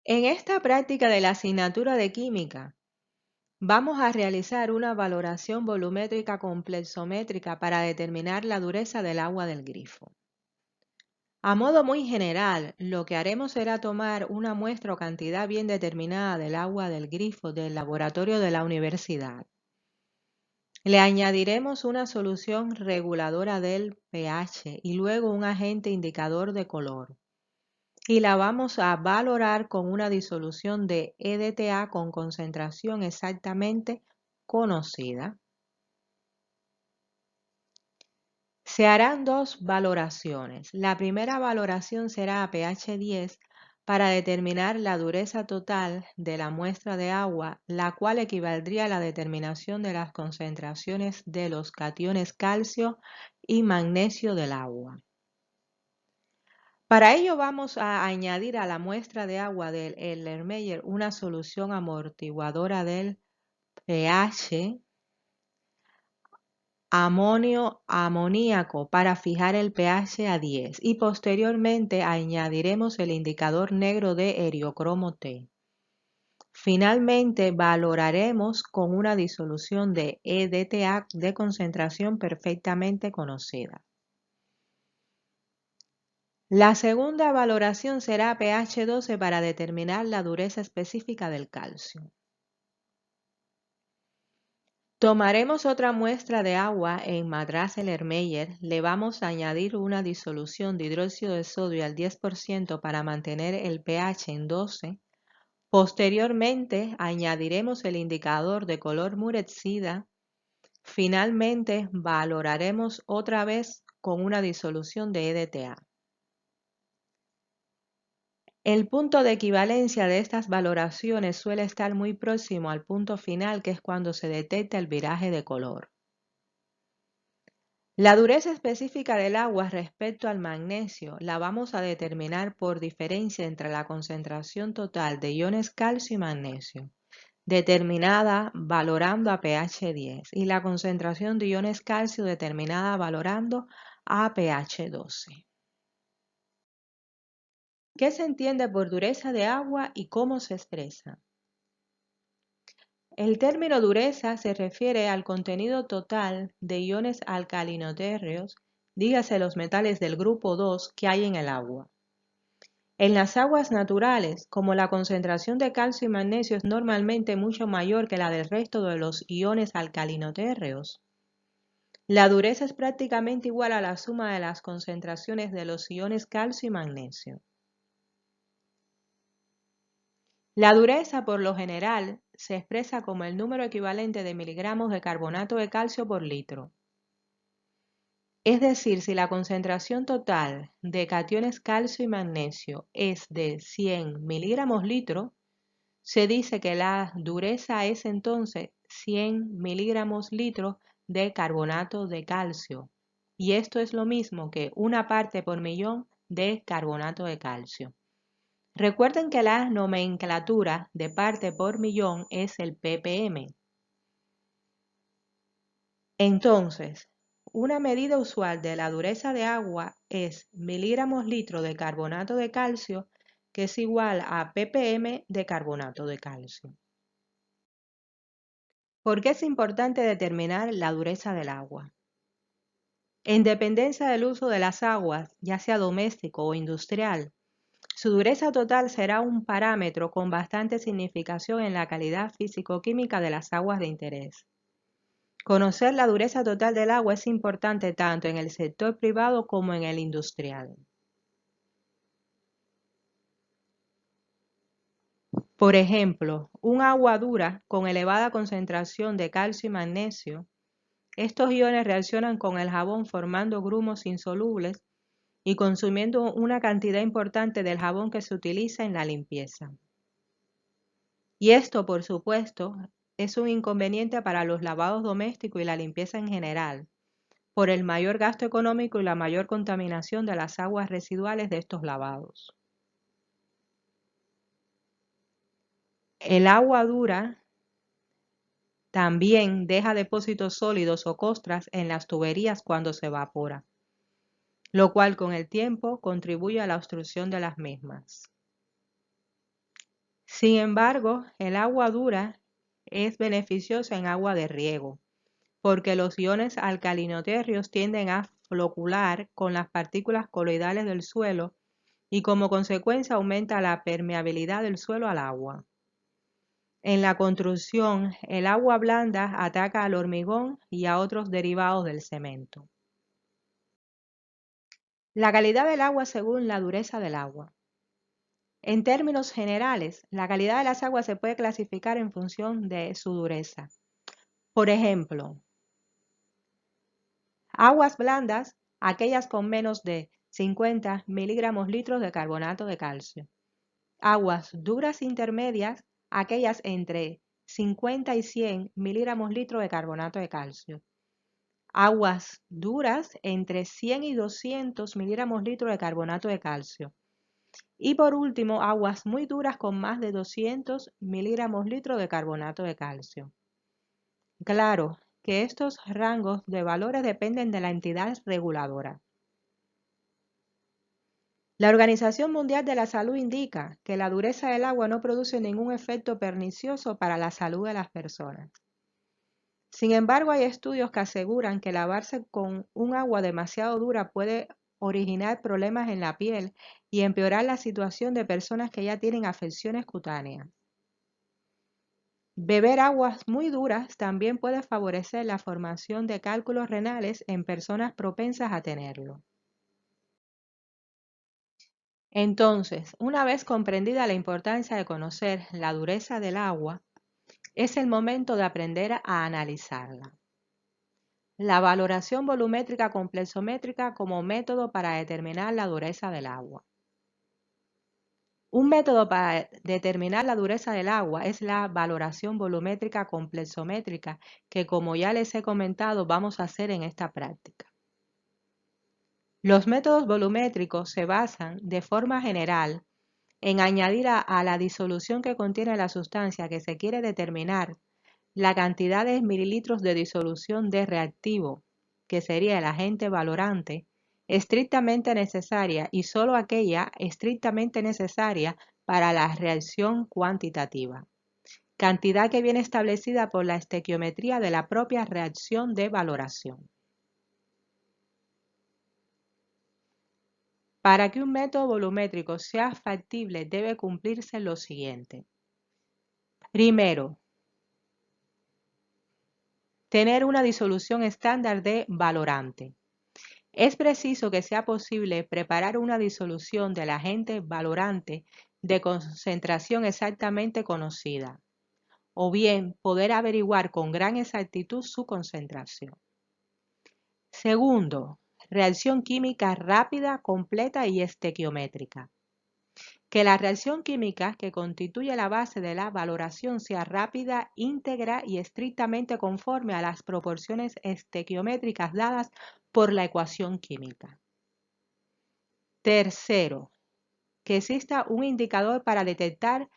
En esta práctica de la asignatura de química, vamos a realizar una valoración volumétrica complexométrica para determinar la dureza del agua del grifo. A modo muy general, lo que haremos será tomar una muestra o cantidad bien determinada del agua del grifo del laboratorio de la universidad. Le añadiremos una solución reguladora del pH y luego un agente indicador de color. Y la vamos a valorar con una disolución de EDTA con concentración exactamente conocida. Se harán dos valoraciones. La primera valoración será a pH 10 para determinar la dureza total de la muestra de agua, la cual equivaldría a la determinación de las concentraciones de los cationes calcio y magnesio del agua. Para ello vamos a añadir a la muestra de agua del Erlenmeyer una solución amortiguadora del pH amoníaco para fijar el pH a 10 y posteriormente añadiremos el indicador negro de heliocromo T. Finalmente valoraremos con una disolución de EDTA de concentración perfectamente conocida. La segunda valoración será pH 12 para determinar la dureza específica del calcio. Tomaremos otra muestra de agua en Madras Erlenmeyer, le vamos a añadir una disolución de hidróxido de sodio al 10% para mantener el pH en 12. Posteriormente añadiremos el indicador de color Muretsida. Finalmente valoraremos otra vez con una disolución de EDTA. El punto de equivalencia de estas valoraciones suele estar muy próximo al punto final, que es cuando se detecta el viraje de color. La dureza específica del agua respecto al magnesio la vamos a determinar por diferencia entre la concentración total de iones calcio y magnesio, determinada valorando a pH 10, y la concentración de iones calcio determinada valorando a pH 12. ¿Qué se entiende por dureza de agua y cómo se expresa? El término dureza se refiere al contenido total de iones alcalinotérreos, dígase los metales del grupo 2 que hay en el agua. En las aguas naturales, como la concentración de calcio y magnesio es normalmente mucho mayor que la del resto de los iones alcalinotérreos, la dureza es prácticamente igual a la suma de las concentraciones de los iones calcio y magnesio. La dureza, por lo general, se expresa como el número equivalente de miligramos de carbonato de calcio por litro. Es decir, si la concentración total de cationes calcio y magnesio es de 100 miligramos litro, se dice que la dureza es entonces 100 miligramos litro de carbonato de calcio. Y esto es lo mismo que una parte por millón de carbonato de calcio. Recuerden que la nomenclatura de parte por millón es el ppm. Entonces, una medida usual de la dureza de agua es miligramos litro de carbonato de calcio, que es igual a ppm de carbonato de calcio. ¿Por qué es importante determinar la dureza del agua? En dependencia del uso de las aguas, ya sea doméstico o industrial, su dureza total será un parámetro con bastante significación en la calidad físico-química de las aguas de interés. Conocer la dureza total del agua es importante tanto en el sector privado como en el industrial. Por ejemplo, un agua dura con elevada concentración de calcio y magnesio, estos iones reaccionan con el jabón formando grumos insolubles y consumiendo una cantidad importante del jabón que se utiliza en la limpieza. Y esto, por supuesto, es un inconveniente para los lavados domésticos y la limpieza en general, por el mayor gasto económico y la mayor contaminación de las aguas residuales de estos lavados. El agua dura también deja depósitos sólidos o costras en las tuberías cuando se evapora, lo cual con el tiempo contribuye a la obstrucción de las mismas. Sin embargo, el agua dura es beneficiosa en agua de riego, porque los iones alcalinoterrios tienden a flocular con las partículas coloidales del suelo y como consecuencia aumenta la permeabilidad del suelo al agua. En la construcción, el agua blanda ataca al hormigón y a otros derivados del cemento. La calidad del agua según la dureza del agua. En términos generales, la calidad de las aguas se puede clasificar en función de su dureza. Por ejemplo, aguas blandas, aquellas con menos de 50 miligramos litros de carbonato de calcio. Aguas duras intermedias, aquellas entre 50 y 100 miligramos litros de carbonato de calcio. Aguas duras entre 100 y 200 miligramos litros de carbonato de calcio. Y por último, aguas muy duras con más de 200 miligramos litros de carbonato de calcio. Claro que estos rangos de valores dependen de la entidad reguladora. La Organización Mundial de la Salud indica que la dureza del agua no produce ningún efecto pernicioso para la salud de las personas. Sin embargo, hay estudios que aseguran que lavarse con un agua demasiado dura puede originar problemas en la piel y empeorar la situación de personas que ya tienen afecciones cutáneas. Beber aguas muy duras también puede favorecer la formación de cálculos renales en personas propensas a tenerlo. Entonces, una vez comprendida la importancia de conocer la dureza del agua, es el momento de aprender a analizarla. La valoración volumétrica complexométrica como método para determinar la dureza del agua. Un método para determinar la dureza del agua es la valoración volumétrica complexométrica que, como ya les he comentado, vamos a hacer en esta práctica. Los métodos volumétricos se basan de forma general en añadir a la disolución que contiene la sustancia que se quiere determinar la cantidad de mililitros de disolución de reactivo, que sería el agente valorante, estrictamente necesaria y sólo aquella estrictamente necesaria para la reacción cuantitativa, cantidad que viene establecida por la estequiometría de la propia reacción de valoración. Para que un método volumétrico sea factible debe cumplirse lo siguiente. Primero, tener una disolución estándar de valorante. Es preciso que sea posible preparar una disolución del agente valorante de concentración exactamente conocida, o bien poder averiguar con gran exactitud su concentración. Segundo, reacción química rápida, completa y estequiométrica. Que la reacción química que constituye la base de la valoración sea rápida, íntegra y estrictamente conforme a las proporciones estequiométricas dadas por la ecuación química. Tercero, que exista un indicador para detectar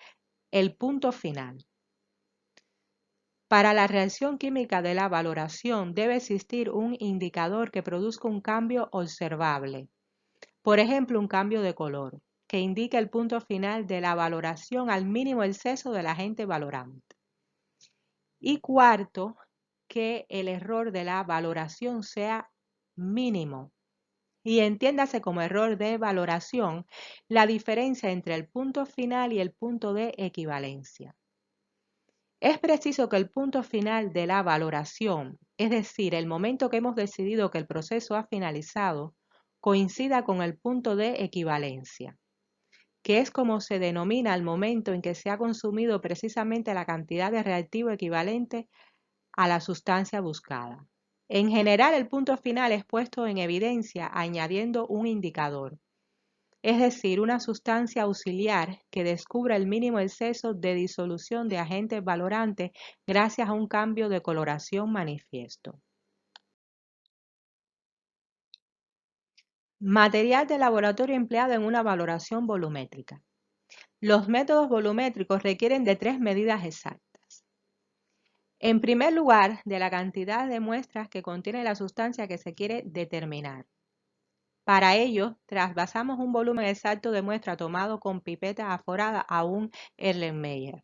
el punto final. Para la reacción química de la valoración debe existir un indicador que produzca un cambio observable. Por ejemplo, un cambio de color, que indique el punto final de la valoración al mínimo exceso del agente valorante. Y cuarto, que el error de la valoración sea mínimo. Y entiéndase como error de valoración la diferencia entre el punto final y el punto de equivalencia. Es preciso que el punto final de la valoración, es decir, el momento que hemos decidido que el proceso ha finalizado, coincida con el punto de equivalencia, que es como se denomina el momento en que se ha consumido precisamente la cantidad de reactivo equivalente a la sustancia buscada. En general, el punto final es puesto en evidencia añadiendo un indicador, es decir, una sustancia auxiliar que descubra el mínimo exceso de disolución de agentes valorantes gracias a un cambio de coloración manifiesto. Material de laboratorio empleado en una valoración volumétrica. Los métodos volumétricos requieren de 3 medidas exactas. En primer lugar, de la cantidad de muestras que contiene la sustancia que se quiere determinar. Para ello, trasvasamos un volumen exacto de muestra tomado con pipeta aforada a un Erlenmeyer.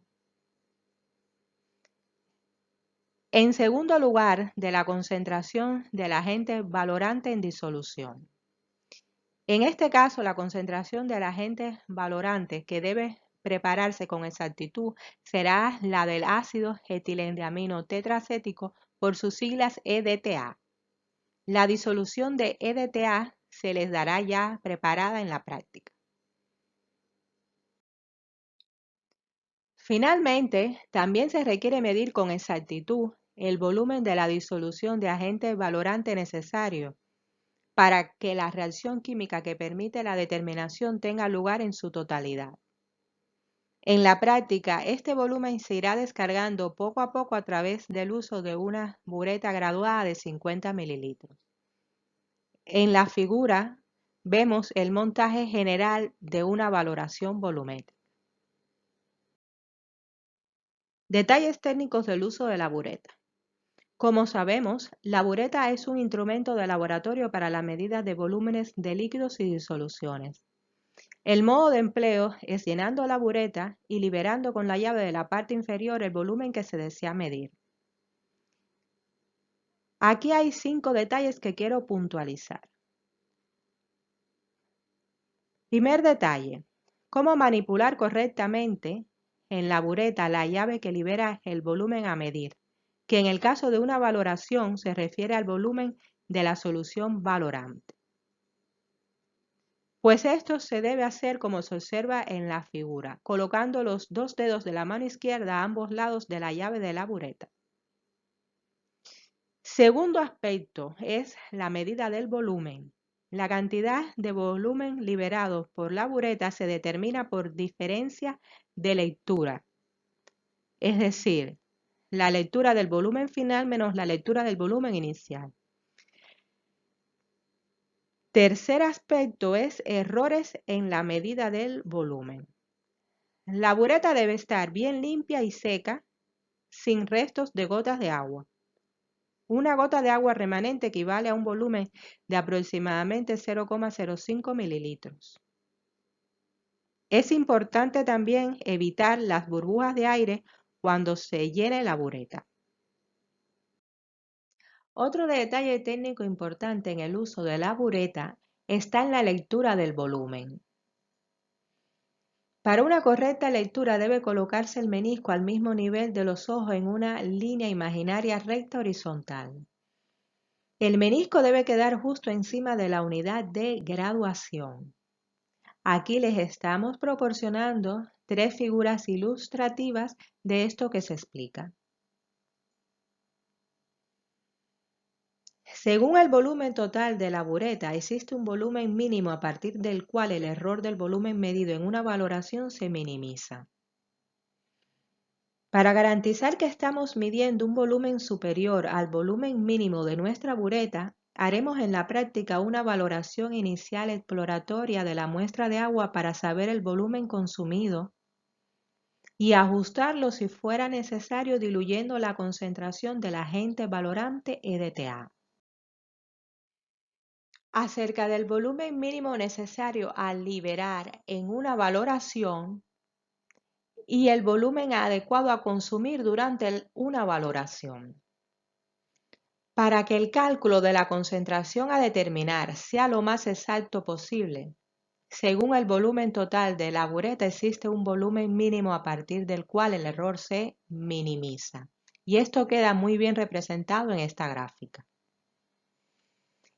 En segundo lugar, de la concentración del agente valorante en disolución. En este caso, la concentración del agente valorante que debe prepararse con exactitud será la del ácido etilendiamino tetracético por sus siglas EDTA. La disolución de EDTA se les dará ya preparada en la práctica. Finalmente, también se requiere medir con exactitud el volumen de la disolución de agente valorante necesario para que la reacción química que permite la determinación tenga lugar en su totalidad. En la práctica, este volumen se irá descargando poco a poco a través del uso de una bureta graduada de 50 mililitros. En la figura vemos el montaje general de una valoración volumétrica. Detalles técnicos del uso de la bureta. Como sabemos, la bureta es un instrumento de laboratorio para la medida de volúmenes de líquidos y disoluciones. El modo de empleo es llenando la bureta y liberando con la llave de la parte inferior el volumen que se desea medir. Aquí hay 5 detalles que quiero puntualizar. Primer detalle, cómo manipular correctamente en la bureta la llave que libera el volumen a medir, que en el caso de una valoración se refiere al volumen de la solución valorante. Pues esto se debe hacer como se observa en la figura, colocando los 2 dedos de la mano izquierda a ambos lados de la llave de la bureta. Segundo aspecto es la medida del volumen. La cantidad de volumen liberado por la bureta se determina por diferencia de lectura, es decir, la lectura del volumen final menos la lectura del volumen inicial. Tercer aspecto es errores en la medida del volumen. La bureta debe estar bien limpia y seca, sin restos de gotas de agua. Una gota de agua remanente equivale a un volumen de aproximadamente 0,05 mililitros. Es importante también evitar las burbujas de aire cuando se llene la bureta. Otro detalle técnico importante en el uso de la bureta está en la lectura del volumen. Para una correcta lectura debe colocarse el menisco al mismo nivel de los ojos en una línea imaginaria recta horizontal. El menisco debe quedar justo encima de la unidad de graduación. Aquí les estamos proporcionando 3 figuras ilustrativas de esto que se explica. Según el volumen total de la bureta, existe un volumen mínimo a partir del cual el error del volumen medido en una valoración se minimiza. Para garantizar que estamos midiendo un volumen superior al volumen mínimo de nuestra bureta, haremos en la práctica una valoración inicial exploratoria de la muestra de agua para saber el volumen consumido y ajustarlo si fuera necesario diluyendo la concentración del agente valorante EDTA. Acerca del volumen mínimo necesario al liberar en una valoración y el volumen adecuado a consumir durante una valoración. Para que el cálculo de la concentración a determinar sea lo más exacto posible, según el volumen total de la bureta existe un volumen mínimo a partir del cual el error se minimiza. Y esto queda muy bien representado en esta gráfica.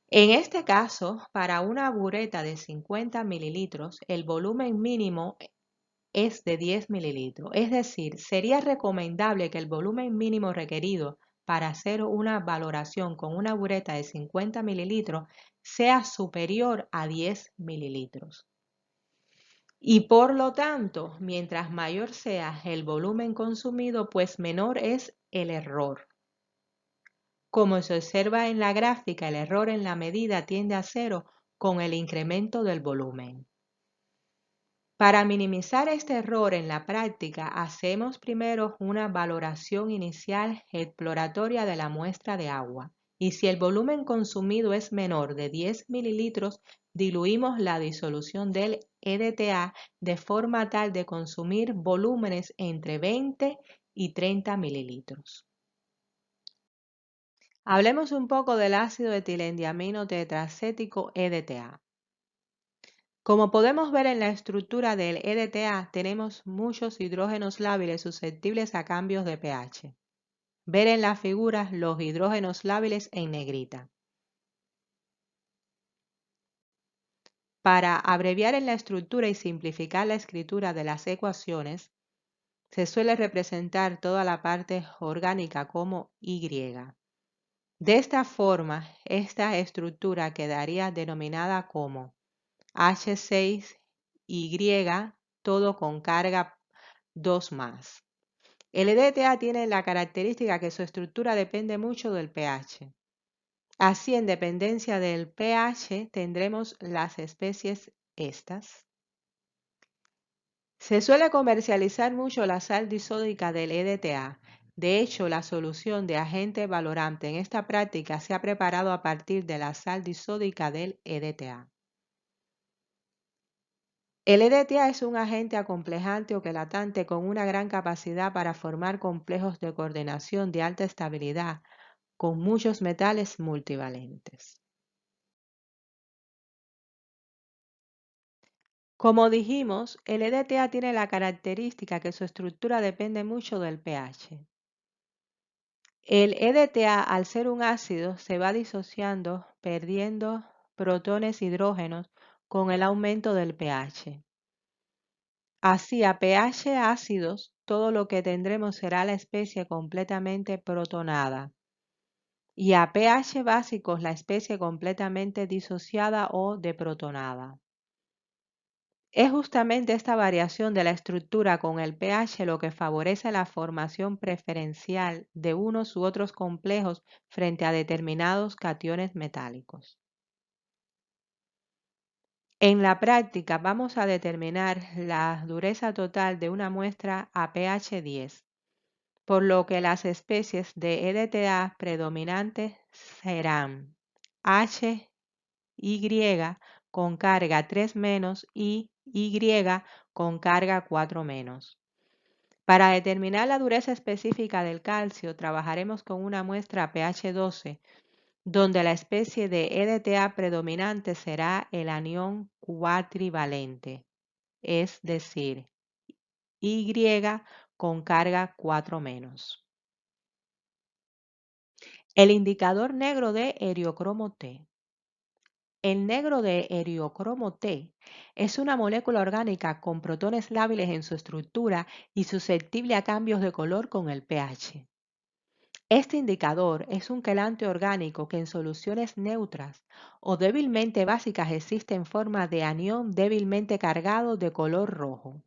En este caso, para una bureta de 50 mililitros, el volumen mínimo es de 10 mililitros. Es decir, sería recomendable que el volumen mínimo requerido para hacer una valoración con una bureta de 50 mililitros sea superior a 10 mililitros. Y por lo tanto, mientras mayor sea el volumen consumido, pues menor es el error. Como se observa en la gráfica, el error en la medida tiende a cero con el incremento del volumen. Para minimizar este error en la práctica, hacemos primero una valoración inicial exploratoria de la muestra de agua y si el volumen consumido es menor de 10 mililitros, diluimos la disolución del EDTA de forma tal de consumir volúmenes entre 20 y 30 mililitros. Hablemos un poco del ácido etilendiamino tetracético EDTA. Como podemos ver en la estructura del EDTA, tenemos muchos hidrógenos lábiles susceptibles a cambios de pH. Ver en la figura los hidrógenos lábiles en negrita. Para abreviar en la estructura y simplificar la escritura de las ecuaciones, se suele representar toda la parte orgánica como Y. De esta forma, esta estructura quedaría denominada como H6Y, todo con carga 2 más. El EDTA tiene la característica que su estructura depende mucho del pH. Así, en dependencia del pH, tendremos las especies estas. Se suele comercializar mucho la sal disódica del EDTA. De hecho, la solución de agente valorante en esta práctica se ha preparado a partir de la sal disódica del EDTA. El EDTA es un agente acomplejante o quelatante con una gran capacidad para formar complejos de coordinación de alta estabilidad con muchos metales multivalentes. Como dijimos, el EDTA tiene la característica que su estructura depende mucho del pH. El EDTA, al ser un ácido, se va disociando, perdiendo protones e hidrógenos con el aumento del pH. Así, a pH ácidos, todo lo que tendremos será la especie completamente protonada. Y a pH básicos, la especie completamente disociada o deprotonada. Es justamente esta variación de la estructura con el pH lo que favorece la formación preferencial de unos u otros complejos frente a determinados cationes metálicos. En la práctica vamos a determinar la dureza total de una muestra a pH 10, por lo que las especies de EDTA predominantes serán H, Y con carga 3 menos y Y con carga 4 menos. Para determinar la dureza específica del calcio, trabajaremos con una muestra pH 12, donde la especie de EDTA predominante será el anión cuatrivalente, es decir, Y con carga 4 menos. El indicador negro de eriocromo T. El negro de eriocromo T es una molécula orgánica con protones lábiles en su estructura y susceptible a cambios de color con el pH. Este indicador es un quelante orgánico que en soluciones neutras o débilmente básicas existe en forma de anión débilmente cargado de color rojo.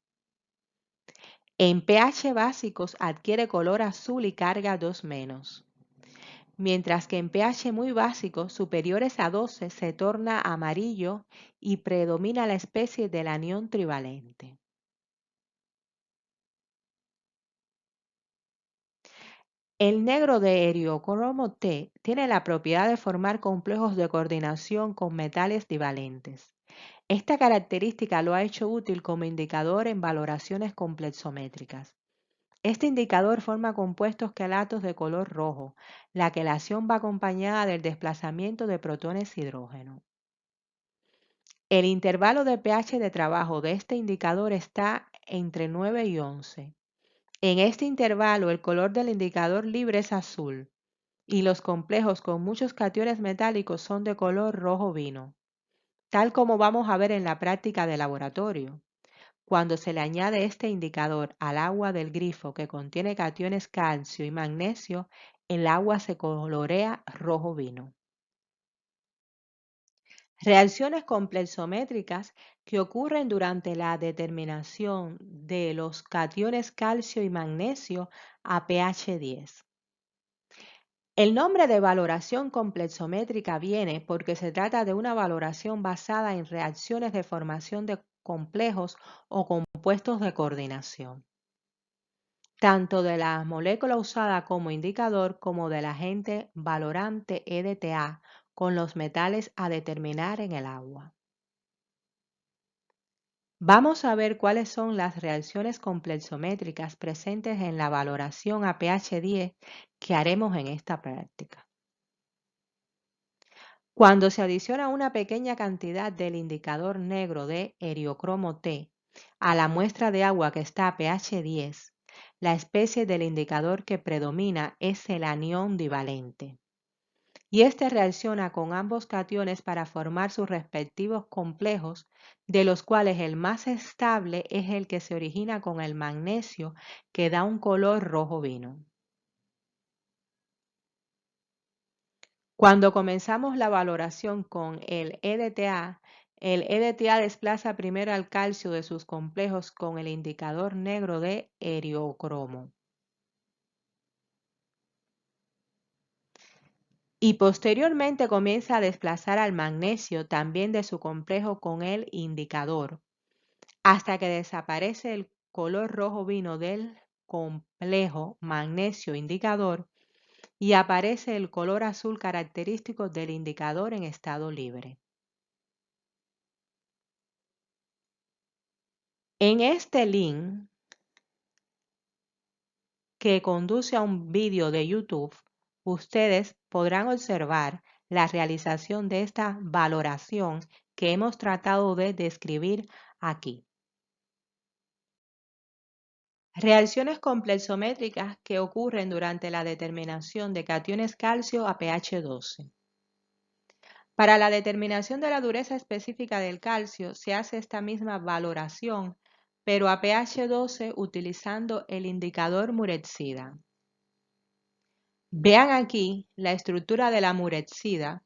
En pH básicos adquiere color azul y carga 2 menos. Mientras que en pH muy básicos, superiores a 12, se torna amarillo y predomina la especie del anión trivalente. El negro de eriocromo T tiene la propiedad de formar complejos de coordinación con metales divalentes. Esta característica lo ha hecho útil como indicador en valoraciones complexométricas. Este indicador forma compuestos quelatos de color rojo. La quelación va acompañada del desplazamiento de protones de hidrógeno. El intervalo de pH de trabajo de este indicador está entre 9 y 11. En este intervalo el color del indicador libre es azul y los complejos con muchos cationes metálicos son de color rojo vino, tal como vamos a ver en la práctica de laboratorio. Cuando se le añade este indicador al agua del grifo que contiene cationes calcio y magnesio, el agua se colorea rojo vino. Reacciones complexométricas que ocurren durante la determinación de los cationes calcio y magnesio a pH 10. El nombre de valoración complexométrica viene porque se trata de una valoración basada en reacciones de formación de complejos o compuestos de coordinación. tanto de la molécula usada como indicador como del agente valorante EDTA con los metales a determinar en el agua. Vamos a ver cuáles son las reacciones complexométricas presentes en la valoración a pH 10 que haremos en esta práctica. Cuando se adiciona una pequeña cantidad del indicador negro de heliocromo T a la muestra de agua que está a pH 10, la especie del indicador que predomina es el anión divalente. Y este reacciona con ambos cationes para formar sus respectivos complejos, de los cuales el más estable es el que se origina con el magnesio, que da un color rojo vino. Cuando comenzamos la valoración con el EDTA desplaza primero al calcio de sus complejos con el indicador negro de heliocromo. Y posteriormente comienza a desplazar al magnesio también de su complejo con el indicador, hasta que desaparece el color rojo vino del complejo magnesio indicador y aparece el color azul característico del indicador en estado libre. En este link que conduce a un vídeo de YouTube, ustedes podrán observar la realización de esta valoración que hemos tratado de describir aquí. Reacciones complexométricas que ocurren durante la determinación de cationes calcio a pH 12. Para la determinación de la dureza específica del calcio se hace esta misma valoración, pero a pH 12 utilizando el indicador Murexida. Vean aquí la estructura de la Murexida,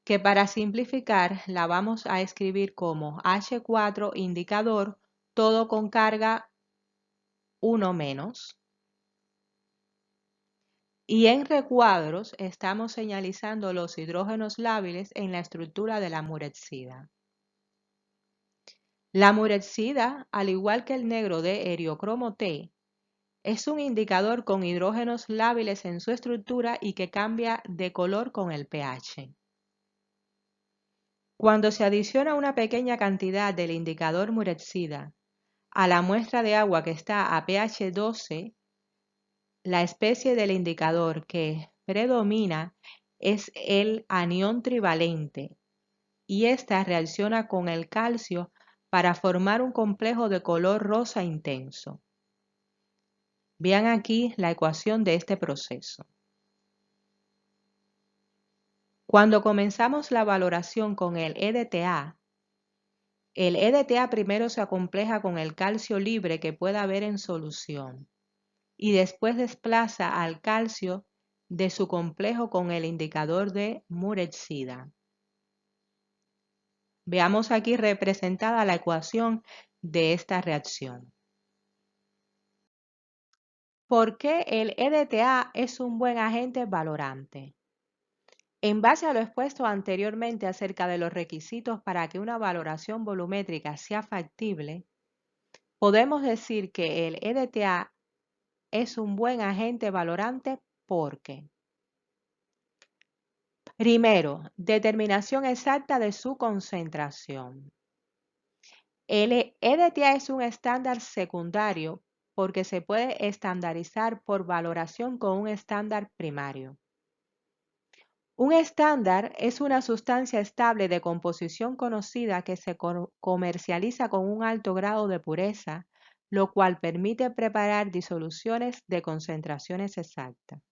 que para simplificar la vamos a escribir como H4 indicador, todo con carga 1 menos. Y en recuadros estamos señalizando los hidrógenos lábiles en la estructura de la Murexida. La Murexida, al igual que el negro de heliocromo T, es un indicador con hidrógenos lábiles en su estructura y que cambia de color con el pH. Cuando se adiciona una pequeña cantidad del indicador Murexida a la muestra de agua que está a pH 12, la especie del indicador que predomina es el anión trivalente y esta reacciona con el calcio para formar un complejo de color rosa intenso. Vean aquí la ecuación de este proceso. Cuando comenzamos la valoración con el EDTA primero se acompleja con el calcio libre que pueda haber en solución y después desplaza al calcio de su complejo con el indicador de Murexida. Veamos aquí representada la ecuación de esta reacción. ¿Por qué el EDTA es un buen agente valorante? En base a lo expuesto anteriormente acerca de los requisitos para que una valoración volumétrica sea factible, podemos decir que el EDTA es un buen agente valorante porque: primero, determinación exacta de su concentración. El EDTA es un estándar secundario porque se puede estandarizar por valoración con un estándar primario. Un estándar es una sustancia estable de composición conocida que se comercializa con un alto grado de pureza, lo cual permite preparar disoluciones de concentraciones exactas.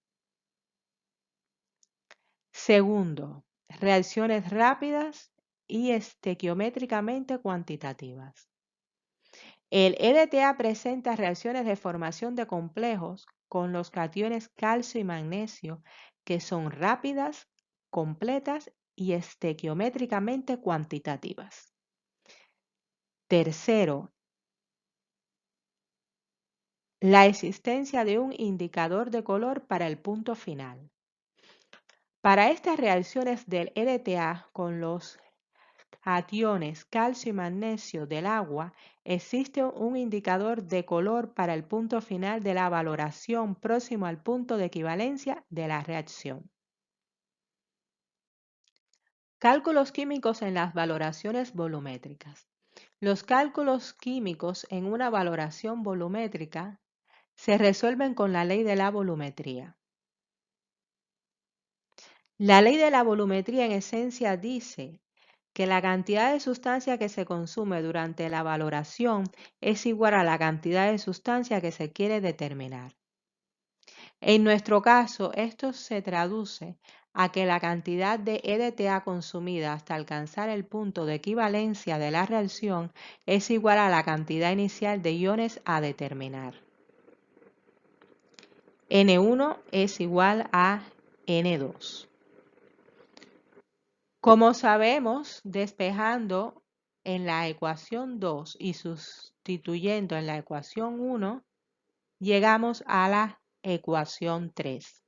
Segundo, reacciones rápidas y estequiométricamente cuantitativas. El EDTA presenta reacciones de formación de complejos con los cationes calcio y magnesio que son rápidas, completas y estequiométricamente cuantitativas. Tercero, la existencia de un indicador de color para el punto final. Para estas reacciones del EDTA con los cationes calcio y magnesio del agua, existe un indicador de color para el punto final de la valoración próximo al punto de equivalencia de la reacción. Cálculos químicos en las valoraciones volumétricas. Los cálculos químicos en una valoración volumétrica se resuelven con la ley de la volumetría. La ley de la volumetría en esencia dice que la cantidad de sustancia que se consume durante la valoración es igual a la cantidad de sustancia que se quiere determinar. En nuestro caso, esto se traduce a que la cantidad de EDTA consumida hasta alcanzar el punto de equivalencia de la reacción es igual a la cantidad inicial de iones a determinar. N1 es igual a N2. Como sabemos, despejando en la ecuación 2 y sustituyendo en la ecuación 1, llegamos a la ecuación 3,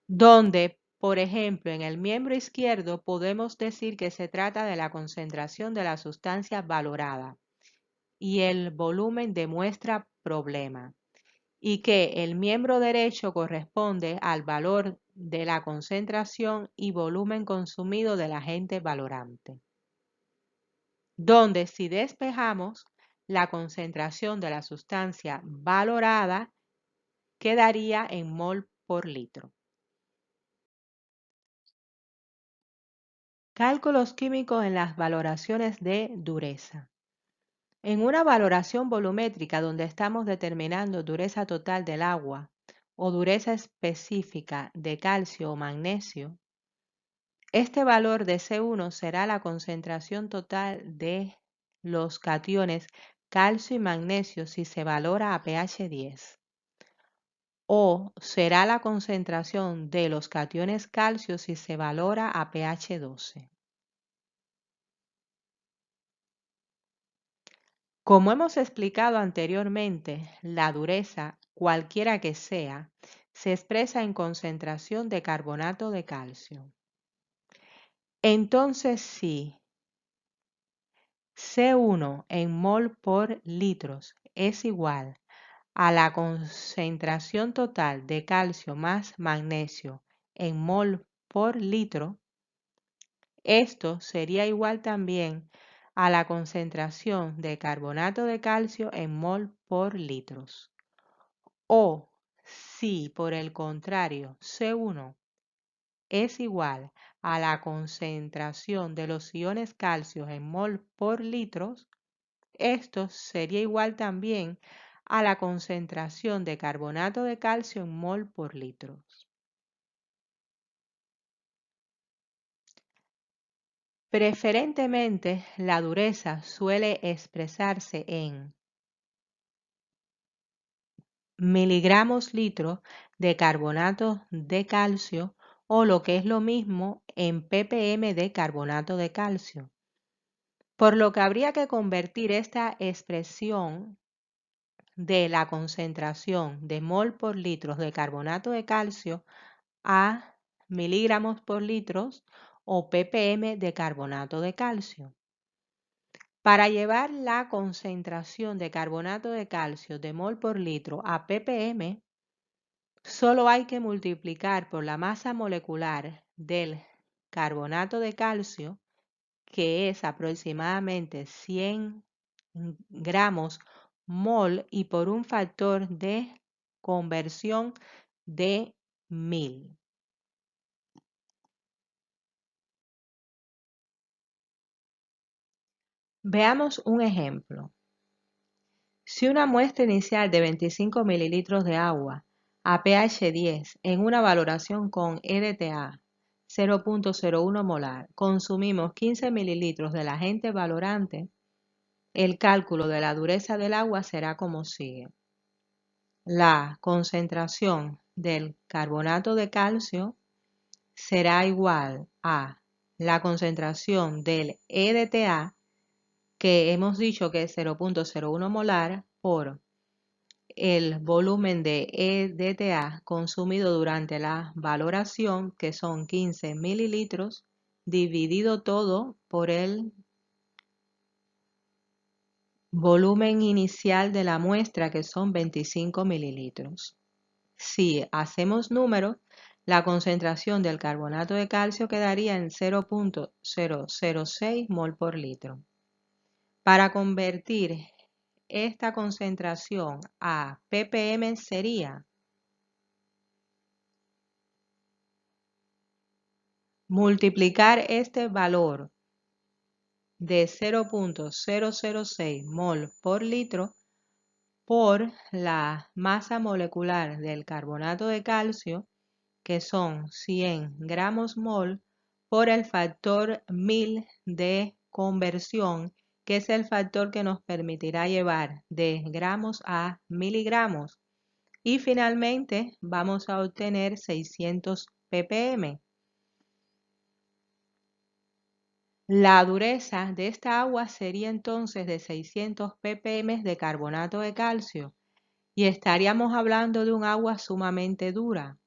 donde, por ejemplo, en el miembro izquierdo podemos decir que se trata de la concentración de la sustancia valorada y el volumen demuestra problema, y que el miembro derecho corresponde al valor de la concentración y volumen consumido del agente valorante, donde si despejamos la concentración de la sustancia valorada quedaría en mol por litro. Cálculos químicos en las valoraciones de dureza. En una valoración volumétrica donde estamos determinando dureza total del agua o dureza específica de calcio o magnesio, este valor de C1 será la concentración total de los cationes calcio y magnesio si se valora a pH 10, o será la concentración de los cationes calcio si se valora a pH 12. Como hemos explicado anteriormente, la dureza, cualquiera que sea, se expresa en concentración de carbonato de calcio. Entonces, si C1 en mol por litros es igual a la concentración total de calcio más magnesio en mol por litro, esto sería igual también a la concentración de carbonato de calcio en mol por litros. O si por el contrario C1 es igual a la concentración de los iones calcio en mol por litros, esto sería igual también a la concentración de carbonato de calcio en mol por litros. Preferentemente, la dureza suele expresarse en miligramos litro de carbonato de calcio o lo que es lo mismo en ppm de carbonato de calcio, por lo que habría que convertir esta expresión de la concentración de mol por litros de carbonato de calcio a miligramos por litros o ppm de carbonato de calcio. Para llevar la concentración de carbonato de calcio de mol por litro a ppm, solo hay que multiplicar por la masa molecular del carbonato de calcio, que es aproximadamente 100 gramos mol, y por un factor de conversión de 1000. Veamos un ejemplo. Si una muestra inicial de 25 mililitros de agua a pH 10 en una valoración con EDTA 0.01 molar, consumimos 15 mililitros del agente valorante, el cálculo de la dureza del agua será como sigue. La concentración del carbonato de calcio será igual a la concentración del EDTA, que hemos dicho que es 0.01 molar, por el volumen de EDTA consumido durante la valoración, que son 15 mililitros, dividido todo por el volumen inicial de la muestra, que son 25 mililitros. Si hacemos números, la concentración del carbonato de calcio quedaría en 0.006 mol por litro. Para convertir esta concentración a ppm sería multiplicar este valor de 0.006 mol por litro por la masa molecular del carbonato de calcio, que son 100 gramos mol, por el factor 1000 de conversión, que es el factor que nos permitirá llevar de gramos a miligramos. Y finalmente vamos a obtener 600 ppm. La dureza de esta agua sería entonces de 600 ppm de carbonato de calcio y estaríamos hablando de un agua sumamente dura.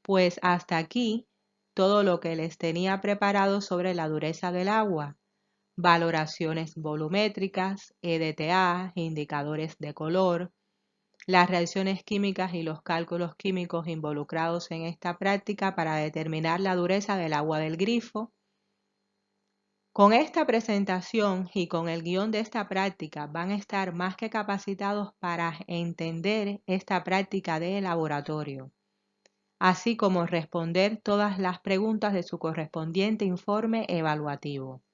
Pues hasta aquí todo lo que les tenía preparado sobre la dureza del agua, valoraciones volumétricas, EDTA, indicadores de color, las reacciones químicas y los cálculos químicos involucrados en esta práctica para determinar la dureza del agua del grifo. Con esta presentación y con el guión de esta práctica van a estar más que capacitados para entender esta práctica de laboratorio, así como responder todas las preguntas de su correspondiente informe evaluativo.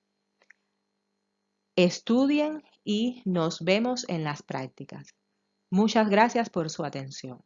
Estudien y nos vemos en las prácticas. Muchas gracias por su atención.